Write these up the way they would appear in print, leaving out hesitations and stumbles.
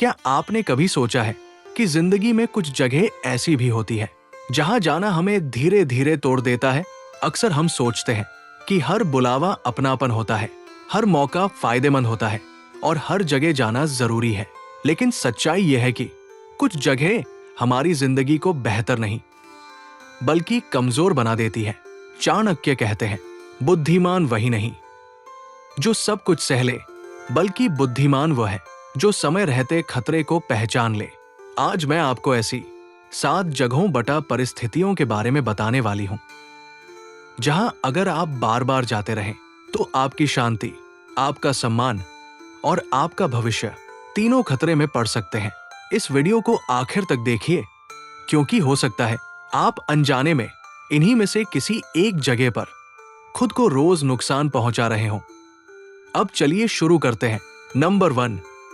क्या आपने कभी सोचा है कि जिंदगी में कुछ जगह ऐसी भी होती है जहां जाना हमें धीरे धीरे तोड़ देता है। अक्सर हम सोचते हैं कि हर बुलावा अपनापन होता है, हर मौका फायदेमंद होता है और हर जगह जाना जरूरी है। लेकिन सच्चाई यह है कि कुछ जगह हमारी जिंदगी को बेहतर नहीं बल्कि कमजोर बना देती है। चाणक्य कहते हैं, बुद्धिमान वही नहीं जो सब कुछ सह ले, बल्कि बुद्धिमान वह है जो समय रहते खतरे को पहचान ले। आज मैं आपको ऐसी 7 जगहों बटा परिस्थितियों के बारे में बताने वाली हूं जहां अगर आप बार बार जाते रहें तो आपकी शांति, आपका सम्मान और आपका भविष्य तीनों खतरे में पड़ सकते हैं। इस वीडियो को आखिर तक देखिए क्योंकि हो सकता है आप अनजाने में इन्हीं में से किसी एक जगह पर खुद को रोज नुकसान पहुंचा रहे हो। अब चलिए शुरू करते हैं।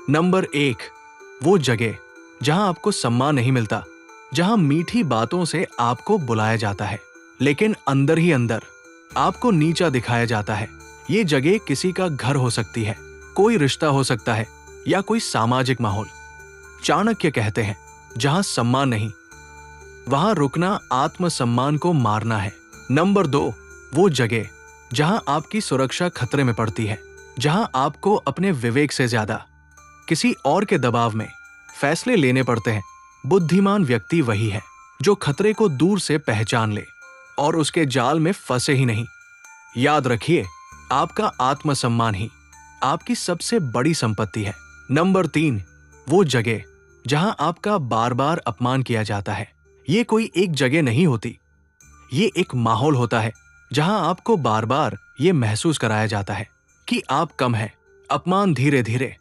नंबर 1, वो जगह जहां आपको सम्मान नहीं मिलता, जहां मीठी बातों से आपको बुलाया जाता है लेकिन अंदर ही अंदर आपको नीचा दिखाया जाता है। ये जगह किसी का घर हो सकती है, कोई रिश्ता हो सकता है या कोई सामाजिक माहौल। चाणक्य कहते हैं, जहां सम्मान नहीं वहां रुकना आत्मसम्मान को मारना है। नंबर 2, वो जगह जहां आपकी सुरक्षा खतरे में पड़ती है, जहां आपको अपने विवेक से ज्यादा किसी और के दबाव में फैसले लेने पड़ते हैं। बुद्धिमान व्यक्ति वही है जो खतरे को दूर से पहचान ले और उसके जाल में फंसे ही नहीं। याद रखिए, आपका आत्मसम्मान ही आपकी सबसे बड़ी संपत्ति है। नंबर 3, वो जगह जहां आपका बार बार अपमान किया जाता है। ये कोई एक जगह नहीं होती, ये एक माहौल होता है जहां आपको बार बार ये महसूस कराया जाता है कि आप कम हैं। अपमान धीरे धीरे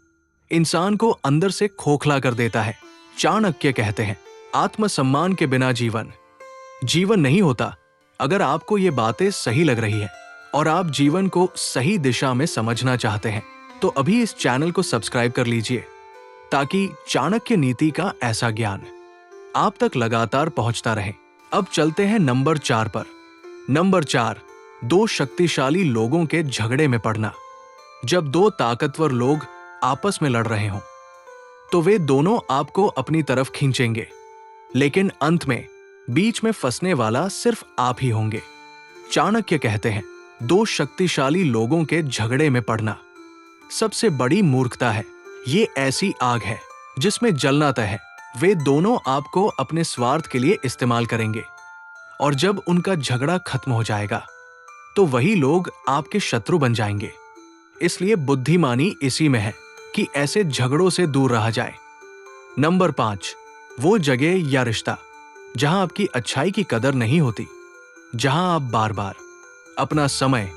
इंसान को अंदर से खोखला कर देता है। चाणक्य कहते हैं, आत्मसम्मान के बिना जीवन नहीं होता। अगर आपको ये बातें सही लग रही है और आप जीवन को सही दिशा में समझना चाहते हैं तो अभी इस चैनल को सब्सक्राइब कर लीजिए ताकि चाणक्य नीति का ऐसा ज्ञान आप तक लगातार पहुंचता रहे। अब चलते हैं नंबर 4 पर। नंबर 4, 2 शक्तिशाली लोगों के झगड़े में पड़ना। जब 2 ताकतवर लोग आपस में लड़ रहे हों तो वे दोनों आपको अपनी तरफ खींचेंगे, लेकिन अंत में बीच में फंसने वाला सिर्फ आप ही होंगे। चाणक्य कहते हैं, 2 शक्तिशाली लोगों के झगड़े में पड़ना सबसे बड़ी मूर्खता है। ये ऐसी आग है जिसमें जलना तय है। वे दोनों आपको अपने स्वार्थ के लिए इस्तेमाल करेंगे और जब उनका झगड़ा खत्म हो जाएगा तो वही लोग आपके शत्रु बन जाएंगे। इसलिए बुद्धिमानी इसी में है कि ऐसे झगड़ों से दूर रहा जाए। नंबर 5, वो जगह या रिश्ता जहां आपकी अच्छाई की कदर नहीं होती, जहां आप बार बार अपना समय,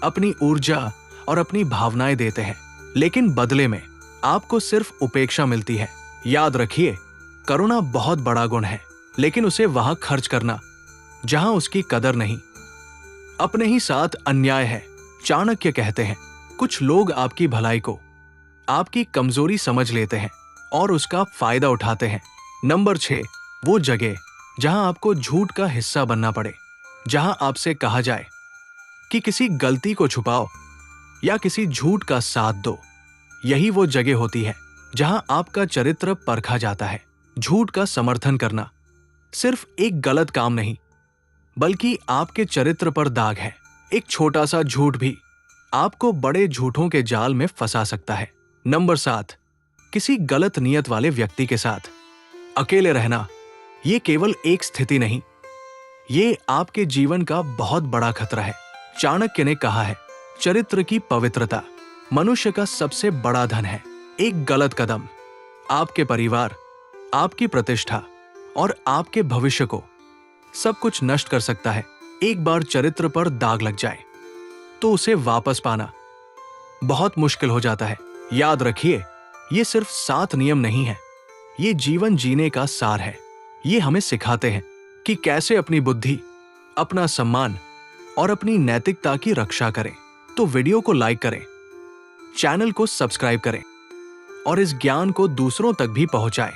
अपनी ऊर्जा और अपनी भावनाएं देते हैं लेकिन बदले में आपको सिर्फ उपेक्षा मिलती है। याद रखिए, करुणा बहुत बड़ा गुण है लेकिन उसे वहां खर्च करना जहां उसकी कदर नहीं, अपने ही साथ अन्याय है। चाणक्य कहते हैं, कुछ लोग आपकी भलाई को आपकी कमजोरी समझ लेते हैं और उसका फायदा उठाते हैं। नंबर 6, वो जगह जहां आपको झूठ का हिस्सा बनना पड़े, जहां आपसे कहा जाए कि किसी गलती को छुपाओ या किसी झूठ का साथ दो। यही वो जगह होती है जहां आपका चरित्र परखा जाता है। झूठ का समर्थन करना सिर्फ एक गलत काम नहीं बल्कि आपके चरित्र पर दाग है। एक छोटा सा झूठ भी आपको बड़े झूठों के जाल में फंसा सकता है। नंबर 7, किसी गलत नियत वाले व्यक्ति के साथ अकेले रहना। ये केवल एक स्थिति नहीं, ये आपके जीवन का बहुत बड़ा खतरा है। चाणक्य ने कहा है, चरित्र की पवित्रता मनुष्य का सबसे बड़ा धन है। एक गलत कदम आपके परिवार, आपकी प्रतिष्ठा और आपके भविष्य को सब कुछ नष्ट कर सकता है। एक बार चरित्र पर दाग लग जाए तो उसे वापस पाना बहुत मुश्किल हो जाता है। याद रखिए, ये सिर्फ 7 नियम नहीं है, ये जीवन जीने का सार है। ये हमें सिखाते हैं कि कैसे अपनी बुद्धि, अपना सम्मान और अपनी नैतिकता की रक्षा करें। तो वीडियो को लाइक करें, चैनल को सब्सक्राइब करें और इस ज्ञान को दूसरों तक भी पहुंचाएं।